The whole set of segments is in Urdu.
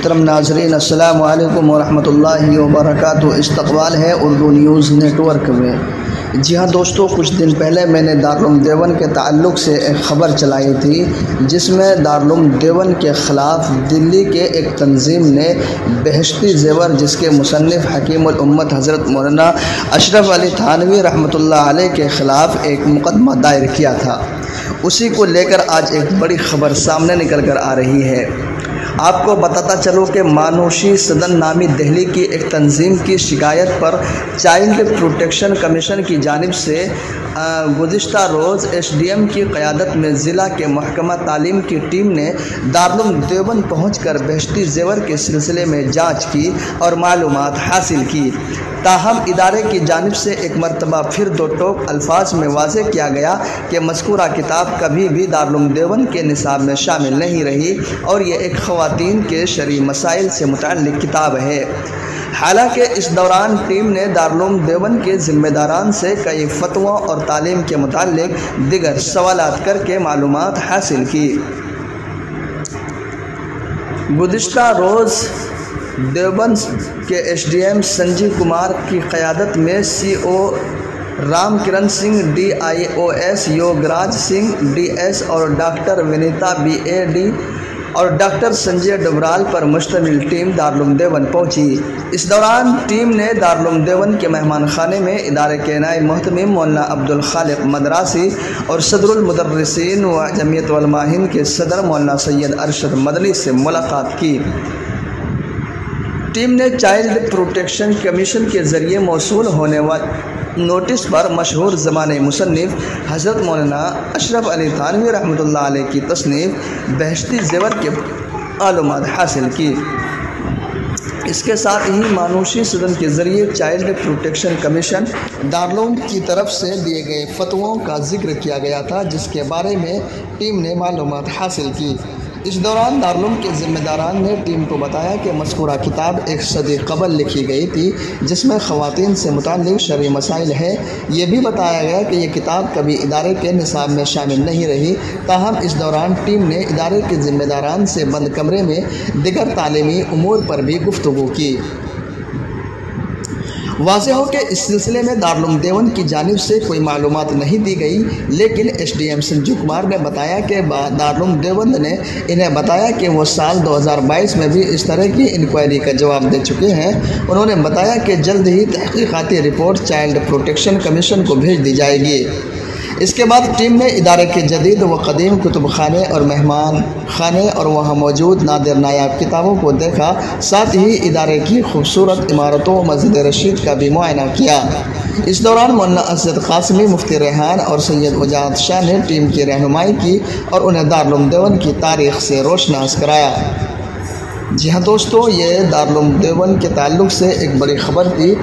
محترم ناظرین، السلام علیکم ورحمۃ اللہ وبرکاتہ۔ استقبال ہے اردو نیوز نیٹ ورک میں۔ جی ہاں دوستو، کچھ دن پہلے میں نے دارالعلوم دیوبند کے تعلق سے ایک خبر چلائی تھی، جس میں دارالعلوم دیوبند کے خلاف دلی کے ایک تنظیم نے بہشتی زیور، جس کے مصنف حکیم الامت حضرت مولانا اشرف علی تھانوی رحمۃ اللہ علیہ کے خلاف ایک مقدمہ دائر کیا تھا۔ اسی کو لے کر آج ایک بڑی خبر سامنے نکل کر آ رہی ہے۔ آپ کو بتاتا چلوں کہ مانوشی سدن نامی دہلی کی ایک تنظیم کی شکایت پر چائلڈ پروٹیکشن کمیشن کی جانب سے گزشتہ روز ایس ڈی ایم کی قیادت میں ضلع کے محکمہ تعلیم کی ٹیم نے دارالعلوم دیوبند پہنچ کر بہشتی زیور کے سلسلے میں جانچ کی اور معلومات حاصل کی۔ تاہم ادارے کی جانب سے ایک مرتبہ پھر دو ٹوک الفاظ میں واضح کیا گیا کہ مذکورہ کتاب کبھی بھی دارالعلوم دیوبند کے نصاب میں شامل نہیں رہی اور یہ ایک خواتین کے شرعی مسائل سے متعلق کتاب ہے۔ حالانکہ اس دوران ٹیم نے دارالعلوم دیوبند کے ذمہ داران سے کئی فتووں اور تعلیم کے متعلق دیگر سوالات کر کے معلومات حاصل کی۔ گزشتہ روز دیوبند کے S D M Sanjeev Kumar کی قیادت میں C O Ram Karan Singh, D I O S Yograj Singh D S اور doctor Vinita B A D اور ڈاکٹر سنجے ڈبرال پر مشتمل ٹیم دارالعلوم دیوبند پہنچی۔ اس دوران ٹیم نے دارالعلوم دیوبند کے مہمان خانے میں ادارے کے نائب محتمم مولانا عبدالخالق مدراسی اور صدر المدرسین و جمعیت علماء ہند کے صدر مولانا سید ارشد مدنی سے ملاقات کی۔ ٹیم نے چائلڈ پروٹیکشن کمیشن کے ذریعے موصول ہونے والے نوٹس پر مشہور زمانۂ مصنف حضرت مولانا اشرف علی تھانوی رحمۃ اللہ علیہ کی تصنیف بہشتی زیور کے معلومات حاصل کی۔ اس کے ساتھ ہی مانوشی سدن کے ذریعے چائلڈ پروٹیکشن کمیشن دارالعلوم کی طرف سے دیے گئے فتووں کا ذکر کیا گیا تھا، جس کے بارے میں ٹیم نے معلومات حاصل کی۔ اس دوران دارالعلوم کے ذمہ داران نے ٹیم کو بتایا کہ مذکورہ کتاب ایک صدی قبل لکھی گئی تھی، جس میں خواتین سے متعلق شرعی مسائل ہے۔ یہ بھی بتایا گیا کہ یہ کتاب کبھی ادارے کے نصاب میں شامل نہیں رہی۔ تاہم اس دوران ٹیم نے ادارے کے ذمہ داران سے بند کمرے میں دیگر تعلیمی امور پر بھی گفتگو کی۔ واضح ہو کہ اس سلسلے میں دارالعلوم دیوبند کی جانب سے کوئی معلومات نہیں دی گئی، لیکن S D M Sanjeev Kumar نے بتایا کہ دارالعلوم دیوبند نے انہیں بتایا کہ وہ سال 2022 میں بھی اس طرح کی انکوائری کا جواب دے چکے ہیں۔ انہوں نے بتایا کہ جلد ہی تحقیقاتی رپورٹ چائلڈ پروٹیکشن کمیشن کو بھیج دی جائے گی۔ اس کے بعد ٹیم نے ادارے کے جدید و قدیم کتب خانے اور مہمان خانے اور وہاں موجود نادر نایاب کتابوں کو دیکھا، ساتھ ہی ادارے کی خوبصورت عمارتوں مسجد رشید کا بھی معائنہ کیا۔ اس دوران مولانا اسد قاسمی، مفتی ریحان اور سید وجاہت شاہ نے ٹیم کی رہنمائی کی اور انہیں دارالعلوم دیوبند کی تاریخ سے روشناس کرایا۔ جی ہاں دوستو، یہ دارالعلوم دیوبند کے تعلق سے ایک بڑی خبر تھی،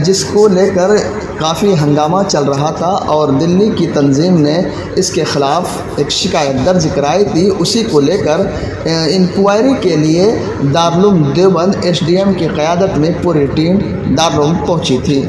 جس کو لے کر کافی ہنگامہ چل رہا تھا اور دلی کی تنظیم نے اس کے خلاف ایک شکایت درج کرائی تھی۔ اسی کو لے کر انکوائری کے لیے Darul Uloom Deoband S D M کی قیادت میں پوری ٹیم دارالعلوم پہنچی تھی۔